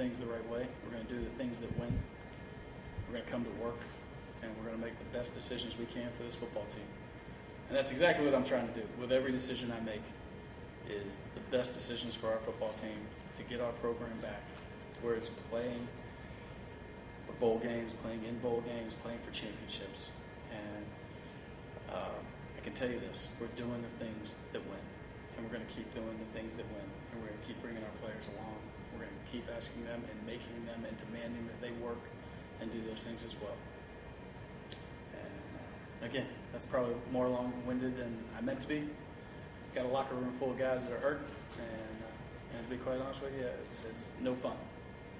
things the right way. We're going to do the things that win. We're going to come to work, and we're going to make the best decisions we can for this football team. And that's exactly what I'm trying to do with every decision I make, is the best decisions for our football team to get our program back to where it's playing for bowl games, playing in bowl games, playing for championships. And I can tell you this, we're doing the things that win, and we're going to keep doing the things that win, and we're going to keep bringing our players along. We're going to keep asking them and making them and demanding that they work and do those things as well. And again, that's probably more long-winded than I meant to be. Got a locker room full of guys that are hurt, and to be quite honest with you, it's no fun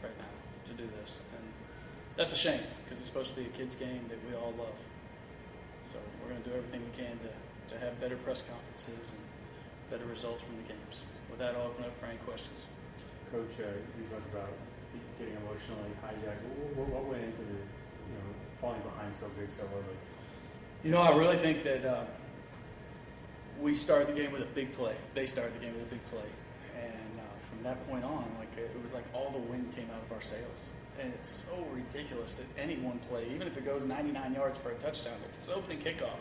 right now to do this. And that's a shame, because it's supposed to be a kids' game that we all love. So we're going to do everything we can to have better press conferences and better results from the games. With that, I'll open up for any questions. Coach, you talked about getting emotionally hijacked. What went into the, falling behind so big so early? I really think that we started the game with a big play. They started the game with a big play. And from that point on, it was like all the wind came out of our sails. And it's so ridiculous that any one play, even if it goes 99 yards for a touchdown, if it's opening kickoff,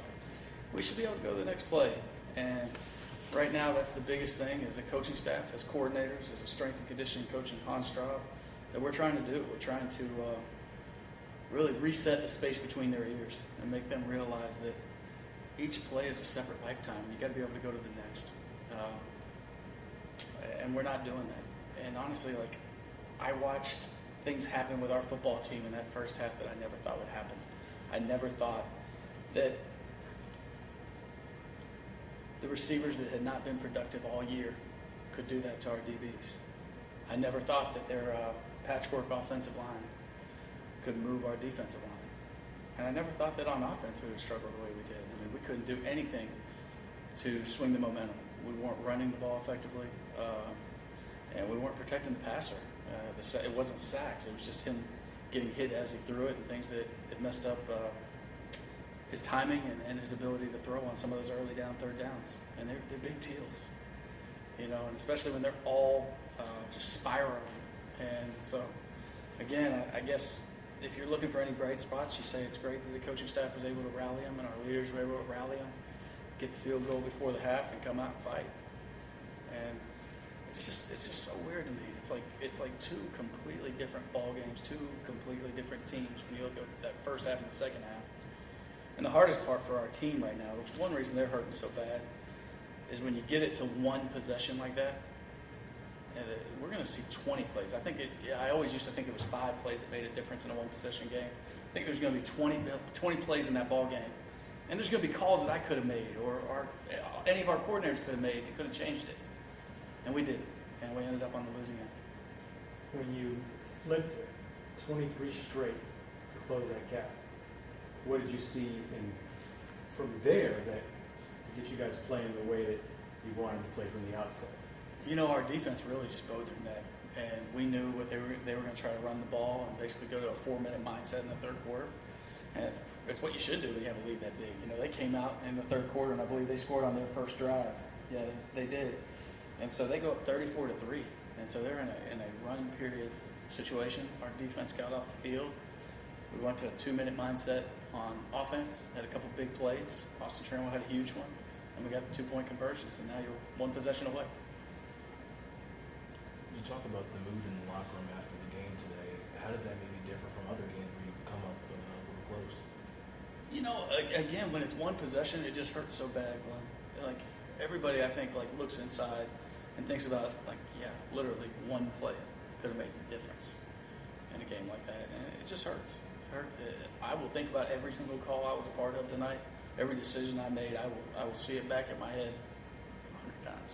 we should be able to go to the next play. And right now, that's the biggest thing as a coaching staff, as coordinators, as a strength and conditioning coach in Hans Straub, that we're trying to do. We're trying to really reset the space between their ears and make them realize that each play is a separate lifetime. You got to be able to go to the next. And we're not doing that. And honestly, I watched things happen with our football team in that first half that I never thought would happen. I never thought that the receivers that had not been productive all year could do that to our DBs. I never thought that their patchwork offensive line could move our defensive line. And I never thought that on offense we would struggle the way we did. I mean, we couldn't do anything to swing the momentum. We weren't running the ball effectively, and we weren't protecting the passer. It wasn't sacks. It was just him getting hit as he threw it and things that it messed up his timing and his ability to throw on some of those early down third downs. And they're big deals, and especially when they're all just spiraling. And so, again, I guess if you're looking for any bright spots, you say it's great that the coaching staff was able to rally them and our leaders were able to rally them, get the field goal before the half, and come out and fight. And it's just so weird to me. It's like two completely different ball games, two completely different teams when you look at that first half and the second half. And the hardest part for our team right now, which one reason they're hurting so bad, is when you get it to one possession like that, and we're going to see 20 plays. I always used to think it was 5 plays that made a difference in a one-possession game. I think there's going to be 20 plays in that ball game. And there's going to be calls that I could have made or any of our coordinators could have made that could have changed it. And we did. And we ended up on the losing end. When you flipped 23 straight to close that gap, what did you see from there that to get you guys playing the way that you wanted to play from the outset? Our defense really just bowed their neck, and we knew what they were going to try to run the ball and basically go to a 4-minute mindset in the third quarter. And it's what you should do when you have a lead that big. They came out in the third quarter, and I believe they scored on their first drive. Yeah, they did. And so they go up 34-3, and so they're in a run period situation. Our defense got off the field. We went to a 2-minute mindset on offense, had a couple big plays. Austin Trammell had a huge one, and we got the 2-point conversions, and now you're one possession away. You talk about the mood in the locker room after the game today. How did that maybe differ from other games where you've come up a little close? Again, when it's one possession, it just hurts so bad, Glenn. Everybody, I think, looks inside and thinks about, literally one play could have made the difference in a game like that. And it just hurts. I will think about every single call I was a part of tonight, every decision I made. I will see it back in my head 100 times.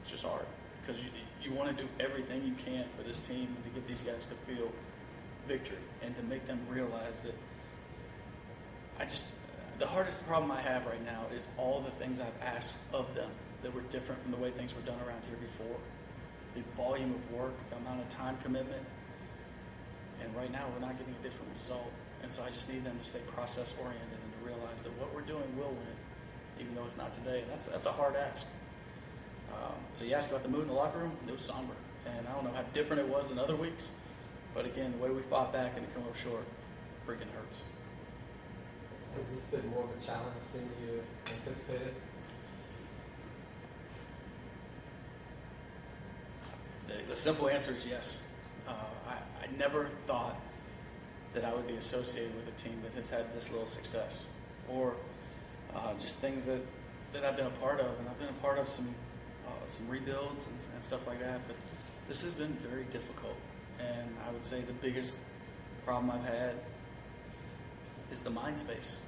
It's just hard because you want to do everything you can for this team and to get these guys to feel victory and to make them realize that the hardest problem I have right now is all the things I've asked of them that were different from the way things were done around here before. The volume of work, the amount of time commitment, and right now we're not getting a different result. And so I just need them to stay process-oriented and to realize that what we're doing will win, even though it's not today. And that's a hard ask. So you ask about the mood in the locker room, it was somber. And I don't know how different it was than other weeks, but again, the way we fought back and to come up short freaking hurts. Has this been more of a challenge than you anticipated? The simple answer is yes. I never thought that I would be associated with a team that has had this little success, or just things that I've been a part of, and I've been a part of some rebuilds and stuff like that. But this has been very difficult, and I would say the biggest problem I've had is the mind space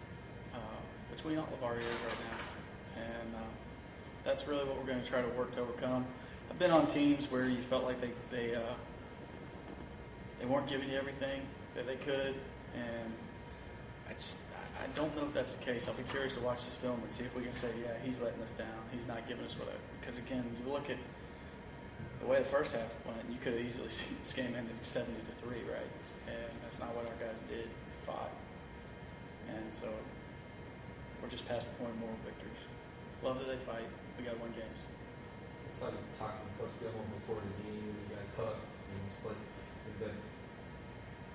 between all of our areas right now, and that's really what we're going to try to work to overcome. I've been on teams where you felt like they weren't giving you everything that they could, and I don't know if that's the case. I'll be curious to watch this film and see if we can say, yeah, he's letting us down. He's not giving us whatever. Because again, you look at the way the first half went, you could have easily seen this game ended 70-3, right? And that's not what our guys did. They fought, and so we're just past the point of moral victories. Love that they fight. We got to win games. It's like talking to Coach Bloomgren before the game, when you guys hug, but is that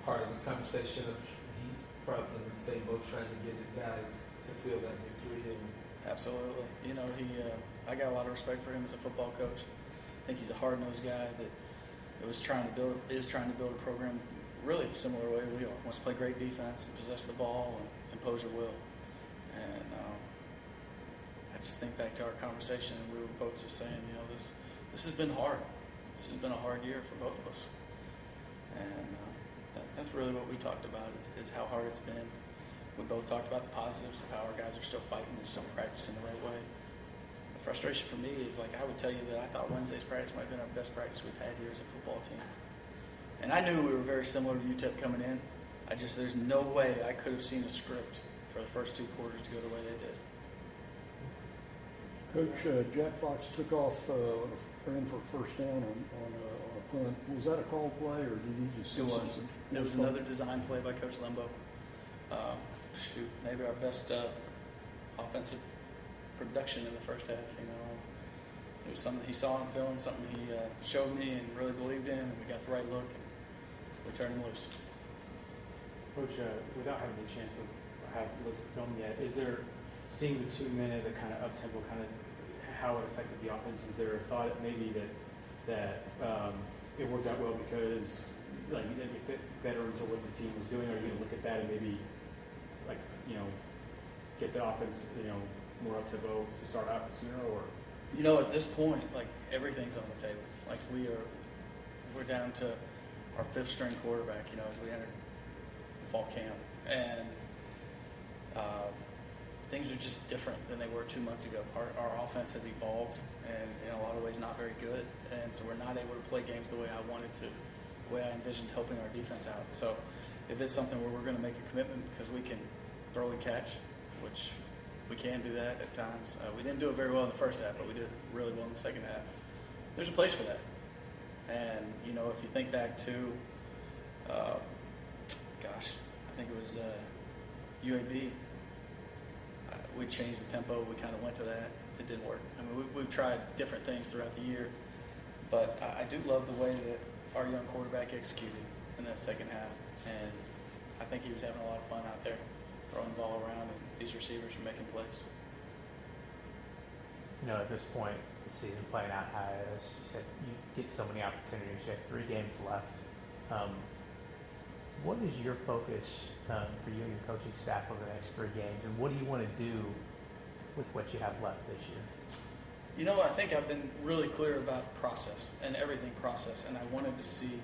part of the conversation of he's probably in the same boat trying to get his guys to feel that victory? And Absolutely. You know, I got a lot of respect for him as a football coach. I think he's a hard-nosed guy that is trying to build a program really the similar way we are. Wants to play great defense and possess the ball and impose your will. And I just think back to our conversation, and we were both just saying, you know, this has been hard. This has been a hard year for both of us. And that's really what we talked about is how hard it's been. We both talked about the positives of how our guys are still fighting and still practicing the right way. The frustration for me is, like, I would tell you that I thought Wednesday's practice might have been our best practice we've had here as a football team. And I knew we were very similar to UTEP coming in. There's no way I could have seen a script for the first 2 quarters to go the way they did. Coach, Jack Fox took off, ran for first down on a punt. Was that a called play, or did he just? It was. It was another design play by Coach Limbo. Maybe our best offensive production in the first half. You know, it was something he saw on film, something he showed me and really believed in, and we got the right look, and we turned him loose. Coach, without having a chance to have looked at film yet, is there, seeing the 2-minute, the kind of up-tempo, kind of how it affected the offense, is there a thought maybe that it worked out well because, like, you fit better into what the team was doing? Are you going to look at that and maybe, like, you know, get the offense, you know, more up-tempo to start out sooner? Or, you know, at this point, like, everything's on the table. Like, we're down to our 5th-string quarterback, you know, as we enter fall camp, and things are just different than they were 2 months ago. Our offense has evolved, and in a lot of ways not very good, and so we're not able to play games the way I wanted to, the way I envisioned helping our defense out. So if it's something where we're going to make a commitment because we can throw and catch, which we can do that at times. We didn't do it very well in the first half, but we did it really well in the second half. There's a place for that. And, you know, if you think back to, I think it was UAB, we changed the tempo. We kind of went to that. It didn't work. I mean, we've tried different things throughout the year, but I do love the way that our young quarterback executed in that second half, and I think he was having a lot of fun out there throwing the ball around, and these receivers were making plays. You know, at this point, the season playing out as you said, you get so many opportunities. You have 3 games left. What is your focus for you and your coaching staff over the next 3 games, and what do you want to do with what you have left this year? You know, I think I've been really clear about process and everything process, and I wanted to see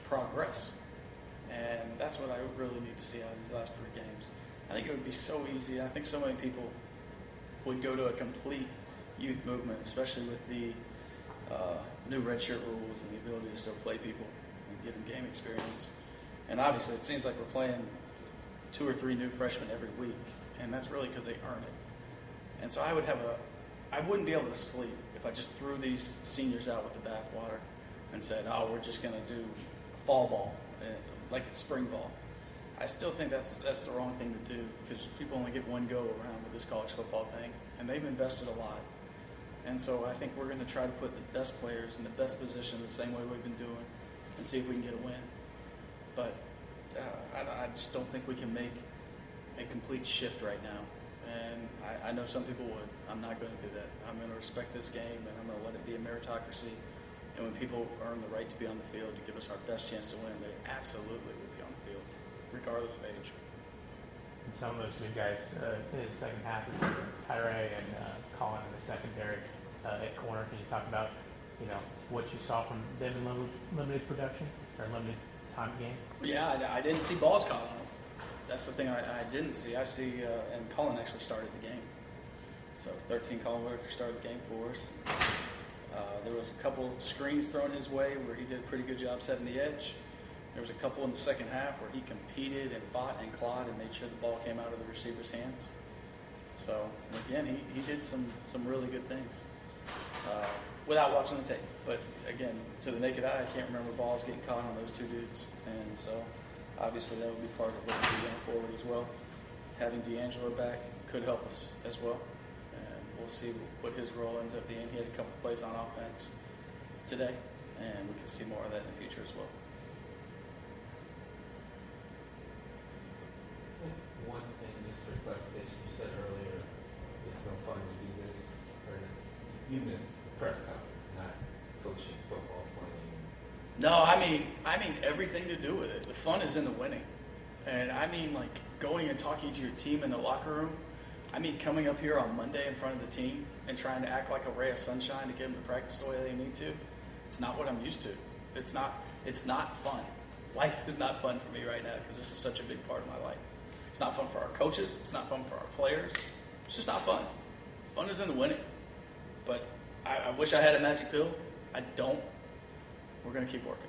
progress. And that's what I really need to see out of these last 3 games. I think it would be so easy. I think so many people would go to a complete youth movement, especially with the new redshirt rules and the ability to still play people and get them game experience. And obviously, it seems like we're playing 2 or 3 new freshmen every week, and that's really because they earn it. And so I wouldn't be able to sleep if I just threw these seniors out with the bathwater and said, oh, we're just going to do fall ball, like it's spring ball. I still think that's the wrong thing to do, because people only get one go around with this college football thing, and they've invested a lot. And so I think we're going to try to put the best players in the best position the same way we've been doing and see if we can get a win. But I just don't think we can make a complete shift right now. And I know some people would. I'm not going to do that. I'm going to respect this game, and I'm going to let it be a meritocracy. And when people earn the right to be on the field to give us our best chance to win, they absolutely will be on the field, regardless of age. And some of those new guys in the second half, Tyree and Colin in the secondary at corner. Can you talk about, what you saw from them in limited production or limited time game? Yeah, I didn't see balls caught on them. That's the thing I didn't see. I see, and Colin actually started the game. So 13 Colin Whitaker started the game for us. There was a couple screens thrown his way where he did a pretty good job setting the edge. There was a couple in the second half where he competed and fought and clawed and made sure the ball came out of the receiver's hands. So, again, he did some really good things without watching the tape. But, again, to the naked eye, I can't remember balls getting caught on those two dudes. And so, obviously, that would be part of what we do going forward as well. Having D'Angelo back could help us as well. And we'll see what his role ends up being. He had a couple plays on offense today, and we can see more of that in the future as well. One thing, just for clarification, you said earlier, it's no fun to do this, or you meant the press conference, not coaching football, playing. No, I mean everything to do with it. The fun is in the winning. And I mean, like, going and talking to your team in the locker room. I mean, coming up here on Monday in front of the team and trying to act like a ray of sunshine to get them to practice the way they need to. It's not what I'm used to. It's not fun. Life is not fun for me right now because this is such a big part of my life. It's not fun for our coaches. It's not fun for our players. It's just not fun. Fun is in the winning. But I wish I had a magic pill. I don't. We're going to keep working.